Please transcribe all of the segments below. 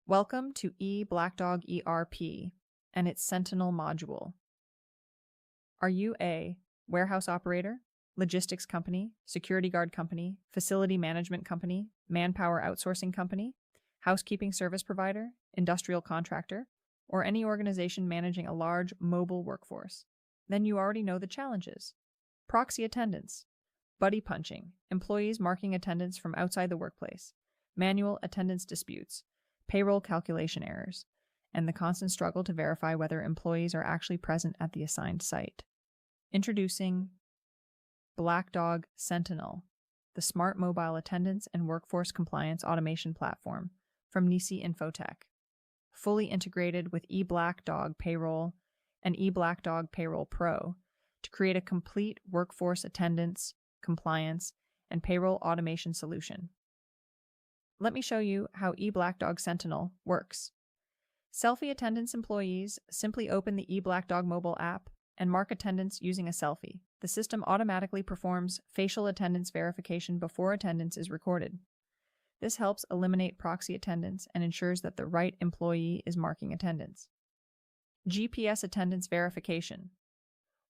Welcome to eBLACKDOG ERP and its Sentinel module. Are you a warehouse operator, logistics company, security guard company, facility management company, manpower outsourcing company, housekeeping service provider, industrial contractor, or any organization managing a large mobile workforce? Then you already know the challenges. Proxy attendance, buddy punching, employees marking attendance from outside the workplace, manual attendance disputes, payroll calculation errors, and the constant struggle to verify whether employees are actually present at the assigned site. Introducing BLACKDOG Sentinel, the smart mobile attendance and workforce compliance automation platform from Nisi Infotech. Fully integrated with eBLACKDOG Payroll and eBLACKDOG Payroll Pro to create a complete workforce attendance, compliance, and payroll automation solution. Let me show you how eBLACKDOG Sentinel works. Selfie attendance employees simply open the eBLACKDOG mobile app and mark attendance using a selfie. The system automatically performs facial attendance verification before attendance is recorded. This helps eliminate proxy attendance and ensures that the right employee is marking attendance. GPS attendance verification.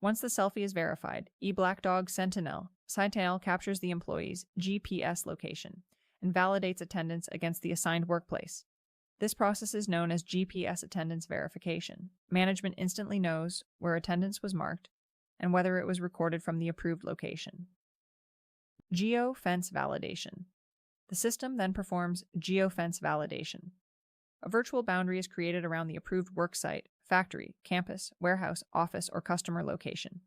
Once the selfie is verified, eBLACKDOG Sentinel captures the employee's GPS location and validates attendance against the assigned workplace. This process is known as GPS attendance verification. Management instantly knows where attendance was marked and whether it was recorded from the approved location. Geo-Fence Validation. The system then performs Geo-Fence Validation. A virtual boundary is created around the approved worksite, factory, campus, warehouse, office, or customer location.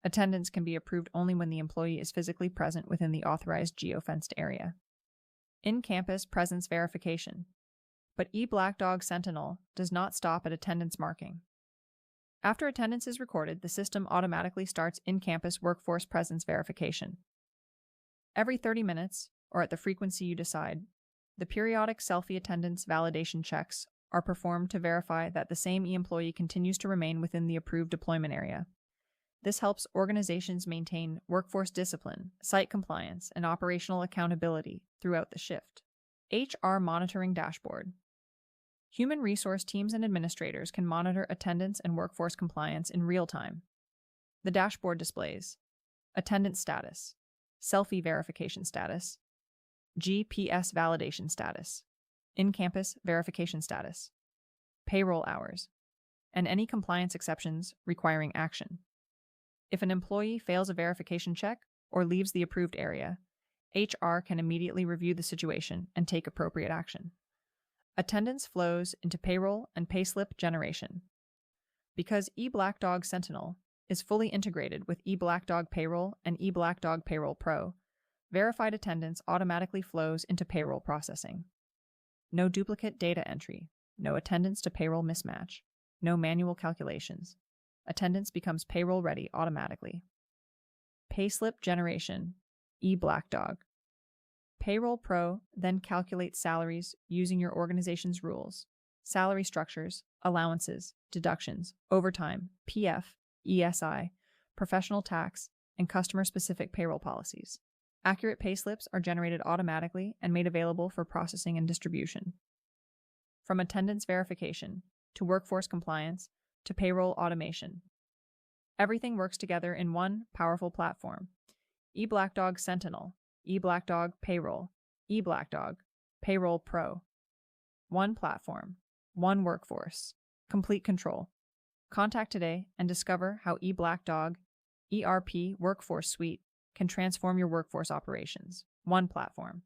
Attendance can be approved only when the employee is physically present within the authorized geo-fenced area. In-campus presence verification. But eBLACKDOG Sentinel does not stop at attendance marking. After attendance is recorded, the system automatically starts in-campus workforce presence verification. Every 30 minutes, or at the frequency you decide, the periodic selfie attendance validation checks are performed to verify that the same employee continues to remain within the approved deployment area. This helps organizations maintain workforce discipline, site compliance, and operational accountability throughout the shift. HR Monitoring Dashboard. Human resource teams and administrators can monitor attendance and workforce compliance in real time. The dashboard displays attendance status, selfie verification status, GPS validation status, in-campus verification status, payroll hours, and any compliance exceptions requiring action. If an employee fails a verification check or leaves the approved area, HR can immediately review the situation and take appropriate action. Attendance flows into payroll and payslip generation. Because eBLACKDOG Sentinel is fully integrated with eBLACKDOG Payroll and eBLACKDOG Payroll Pro, verified attendance automatically flows into payroll processing. No duplicate data entry, no attendance to payroll mismatch, no manual calculations. Attendance becomes payroll ready automatically. Payslip generation, eBLACKDOG. Payroll Pro then calculates salaries using your organization's rules, salary structures, allowances, deductions, overtime, PF, ESI, professional tax, and customer-specific payroll policies. Accurate payslips are generated automatically and made available for processing and distribution. From attendance verification to workforce compliance to payroll automation, everything works together in one powerful platform. eBLACKDOG Sentinel, eBLACKDOG Payroll, eBLACKDOG Payroll Pro. One platform, one workforce, complete control. Contact today and discover how eBLACKDOG ERP Workforce Suite can transform your workforce operations. One platform,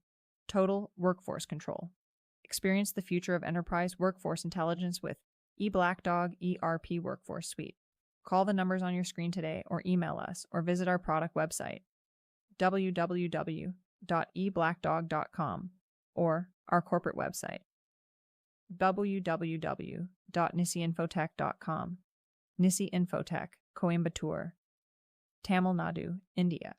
total workforce control. Experience the future of enterprise workforce intelligence with eBLACKDOG ERP Workforce Suite. Call the numbers on your screen today or email us or visit our product website, www.eblackdog.com, or our corporate website, www.nisiinfotech.com. Nisi Infotech, Coimbatore, Tamil Nadu, India.